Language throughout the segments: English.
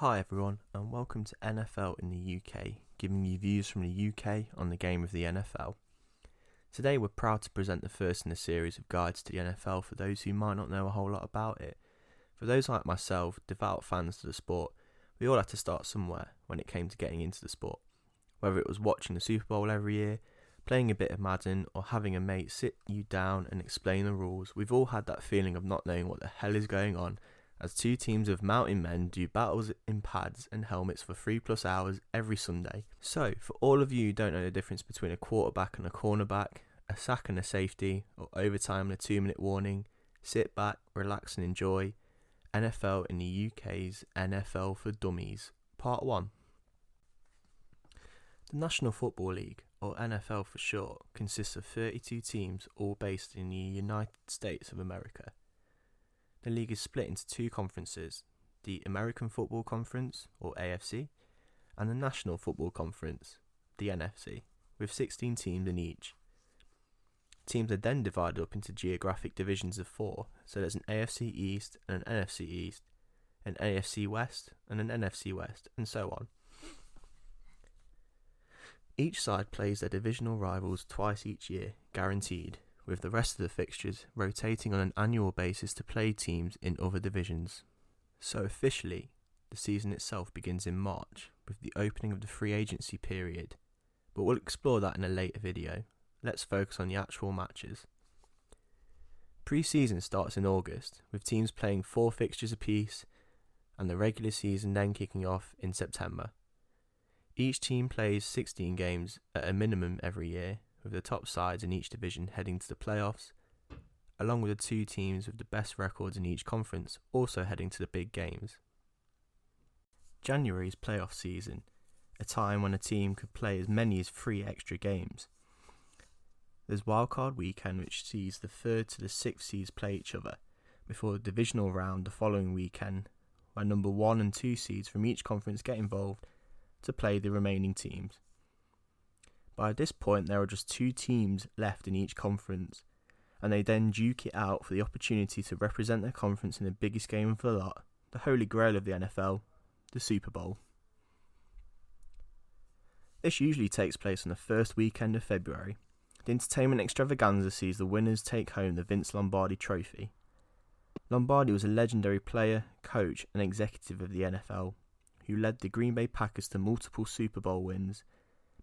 Hi everyone, and welcome to NFL in the UK, giving you views from the UK on the game of the NFL. Today we're proud to present the first in a series of guides to the NFL for those who might not know a whole lot about it. For those like myself, devout fans of the sport, we all had to start somewhere when it came to getting into the sport. Whether it was watching the Super Bowl every year, playing a bit of Madden, or having a mate sit you down and explain the rules, we've all had that feeling of not knowing what the hell is going on as two teams of mountain men do battles in pads and helmets for 3+ hours every Sunday. So, for all of you who don't know the difference between a quarterback and a cornerback, a sack and a safety, or overtime and a 2-minute warning, sit back, relax and enjoy NFL in the UK's NFL for Dummies, Part 1. The National Football League, or NFL for short, consists of 32 teams all based in the United States of America. The league is split into two conferences, the American Football Conference, or AFC, and the National Football Conference, the NFC, with 16 teams in each. Teams are then divided up into geographic divisions of 4, so there's an AFC East and an NFC East, an AFC West and an NFC West, and so on. Each side plays their divisional rivals twice each year, guaranteed, with the rest of the fixtures rotating on an annual basis to play teams in other divisions. So officially, the season itself begins in March, with the opening of the free agency period, but we'll explore that in a later video. Let's focus on the actual matches. Pre-season starts in August, with teams playing 4 fixtures apiece, and the regular season then kicking off in September. Each team plays 16 games at a minimum every year, with the top sides in each division heading to the playoffs, along with the 2 teams with the best records in each conference also heading to the big games. January is playoff season, a time when a team could play as many as 3 extra games. There's wildcard weekend, which sees the 3rd to the 6th seeds play each other, before the divisional round the following weekend, where number 1 and 2 seeds from each conference get involved to play the remaining teams. By this point, there are just 2 teams left in each conference, and they then duke it out for the opportunity to represent their conference in the biggest game of the lot, the holy grail of the NFL, the Super Bowl. This usually takes place on the first weekend of February. The entertainment extravaganza sees the winners take home the Vince Lombardi Trophy. Lombardi was a legendary player, coach, and executive of the NFL, who led the Green Bay Packers to multiple Super Bowl wins,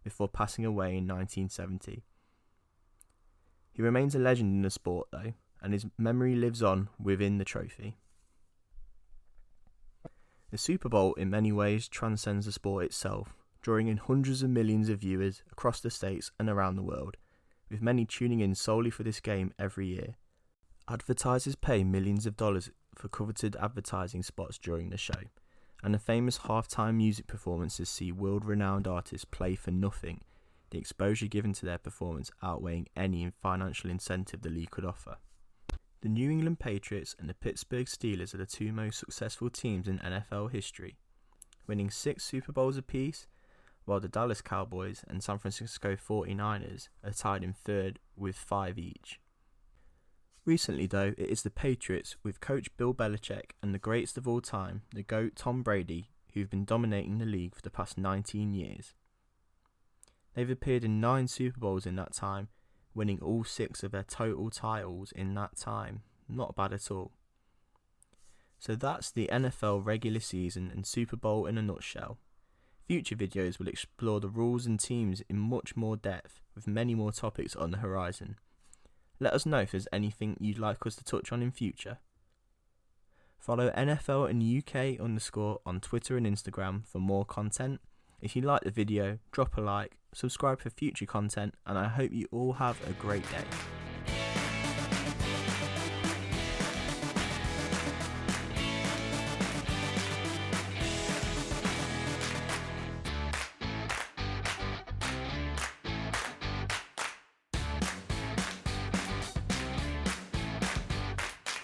before passing away in 1970. He remains a legend in the sport though, and his memory lives on within the trophy. The Super Bowl in many ways transcends the sport itself, drawing in hundreds of millions of viewers across the states and around the world, with many tuning in solely for this game every year. Advertisers pay millions of dollars for coveted advertising spots during the show, and the famous halftime music performances see world-renowned artists play for nothing, the exposure given to their performance outweighing any financial incentive the league could offer. The New England Patriots and the Pittsburgh Steelers are the 2 most successful teams in NFL history, winning 6 Super Bowls apiece, while the Dallas Cowboys and San Francisco 49ers are tied in 3rd with 5 each. Recently though, it is the Patriots with coach Bill Belichick and the greatest of all time, the GOAT Tom Brady, who've been dominating the league for the past 19 years. They've appeared in 9 Super Bowls in that time, winning all 6 of their total titles in that time. Not bad at all. So that's the NFL regular season and Super Bowl in a nutshell. Future videos will explore the rules and teams in much more depth, with many more topics on the horizon. Let us know if there's anything you'd like us to touch on in future. Follow NFL in the UK _ on Twitter and Instagram for more content. If you like the video, drop a like, subscribe for future content, and I hope you all have a great day.